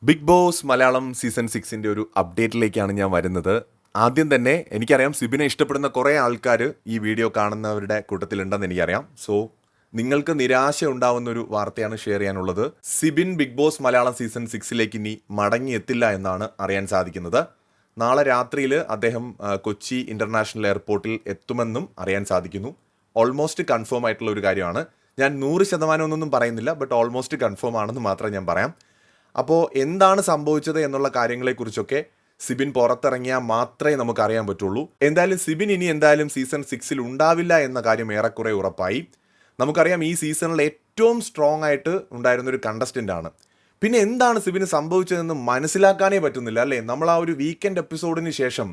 Big Boss Malayalam season 6-ന്റെ ഒരു അപ്ഡേറ്റിലേക്കാണ് ഞാൻ വരുന്നത്. ആദ്യം തന്നെ എനിക്കറിയാം സിബിനെ ഇഷ്ടപ്പെടുന്ന കുറേ ആൾക്കാർ ഈ വീഡിയോ കാണുന്നവരുടെ കൂട്ടത്തിലുണ്ടെന്ന് എനിക്കറിയാം. സോ നിങ്ങൾക്ക് നിരാശ ഉണ്ടാവുന്ന ഒരു വാർത്തയാണ് ഷെയർ ചെയ്യാനുള്ളത്. Sibin Big Boss Malayalam season 6-ലേക്ക് ഇനി മടങ്ങിയെത്തില്ല എന്നാണ് അറിയാൻ സാധിക്കുന്നത്. നാളെ രാത്രിയിൽ അദ്ദേഹം കൊച്ചി ഇൻ്റർനാഷണൽ എയർപോർട്ടിൽ എത്തുമെന്നും അറിയാൻ സാധിക്കുന്നു. ഓൾമോസ്റ്റ് കൺഫേം ആയിട്ടുള്ള ഒരു കാര്യമാണ്. ഞാൻ 100% ഒന്നും പറയുന്നില്ല, ബട്ട് ഓൾമോസ്റ്റ് കൺഫേം ആണെന്ന് മാത്രം ഞാൻ പറയാം. അപ്പോൾ എന്താണ് സംഭവിച്ചത് എന്നുള്ള കാര്യങ്ങളെക്കുറിച്ചൊക്കെ സിബിൻ പുറത്തിറങ്ങിയാൽ മാത്രമേ നമുക്കറിയാൻ പറ്റുള്ളൂ. എന്തായാലും സിബിൻ ഇനി സീസൺ 6-ൽ ഉണ്ടാവില്ല എന്ന കാര്യം ഏറെക്കുറെ ഉറപ്പായി. നമുക്കറിയാം ഈ സീസണിൽ ഏറ്റവും സ്ട്രോങ് ആയിട്ട് ഉണ്ടായിരുന്നൊരു കണ്ടസ്റ്റൻ്റ് ആണ്. പിന്നെ എന്താണ് സിബിന് സംഭവിച്ചതെന്ന് മനസ്സിലാക്കാനേ പറ്റുന്നില്ല അല്ലേ? നമ്മൾ ആ ഒരു വീക്കെൻഡ് എപ്പിസോഡിന് ശേഷം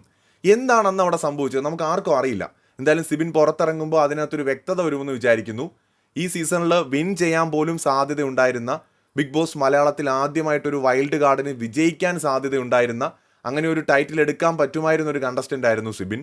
എന്താണ് അന്ന് അവിടെ സംഭവിച്ചത് നമുക്ക് ആർക്കും അറിയില്ല. എന്തായാലും സിബിൻ പുറത്തിറങ്ങുമ്പോൾ അതിനകത്തൊരു വ്യക്തത വരുമെന്ന് വിചാരിക്കുന്നു. ഈ സീസണിൽ വിൻ ചെയ്യാൻ പോലും സാധ്യതയുണ്ടായിരുന്ന, ബിഗ് ബോസ് മലയാളത്തിൽ ആദ്യമായിട്ടൊരു വൈൽഡ് കാർഡിന് വിജയിക്കാൻ സാധ്യതയുണ്ടായിരുന്ന, അങ്ങനെ ഒരു ടൈറ്റിൽ എടുക്കാൻ പറ്റുമായിരുന്ന ഒരു കണ്ടസ്റ്റൻ്റ് ആയിരുന്നു സിബിൻ.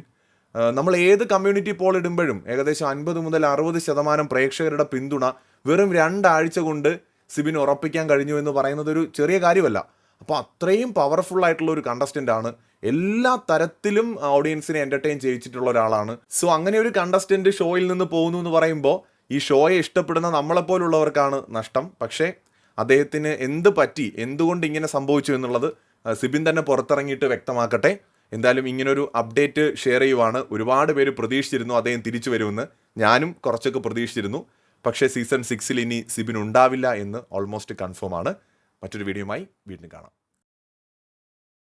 നമ്മൾ ഏത് കമ്മ്യൂണിറ്റി പോൾ ഇടുമ്പോഴും ഏകദേശം 50 മുതൽ 60% പ്രേക്ഷകരുടെ പിന്തുണ വെറും 2 ആഴ്ച കൊണ്ട് സിബിൻ ഉറപ്പിക്കാൻ കഴിഞ്ഞു എന്ന് പറയുന്നത് ഒരു ചെറിയ കാര്യമല്ല. അപ്പോൾ അത്രയും പവർഫുൾ ആയിട്ടുള്ള ഒരു കണ്ടസ്റ്റൻ്റ് ആണ്. എല്ലാ തരത്തിലും ഓഡിയൻസിനെ എൻ്റർടൈൻ ചെയ്യിച്ചിട്ടുള്ള ഒരാളാണ്. സോ അങ്ങനെ ഒരു കണ്ടസ്റ്റൻ്റ് ഷോയിൽ നിന്ന് പോകുന്നു എന്ന് പറയുമ്പോൾ ഈ ഷോയെ ഇഷ്ടപ്പെടുന്ന നമ്മളെപ്പോലുള്ളവർക്കാണ് നഷ്ടം. പക്ഷേ അദ്ദേഹത്തിന് എന്ത് പറ്റി, എന്തുകൊണ്ട് ഇങ്ങനെ സംഭവിച്ചു എന്നുള്ളത് സിബിൻ തന്നെ പുറത്തിറങ്ങിയിട്ട് വ്യക്തമാക്കട്ടെ. എന്തായാലും ഇങ്ങനൊരു അപ്ഡേറ്റ് ഷെയർ ചെയ്യുവാണ്. ഒരുപാട് പേര് പ്രതീക്ഷിച്ചിരുന്നു അദ്ദേഹം തിരിച്ചു വരുമെന്ന്. ഞാനും കുറച്ചൊക്കെ പ്രതീക്ഷിച്ചിരുന്നു. പക്ഷേ സീസൺ 6-ൽ ഇനി സിബിൻ ഉണ്ടാവില്ല എന്ന് ഓൾമോസ്റ്റ് കൺഫേം ആണ്. മറ്റൊരു വീഡിയോയുമായി വീണ്ടും കാണാം.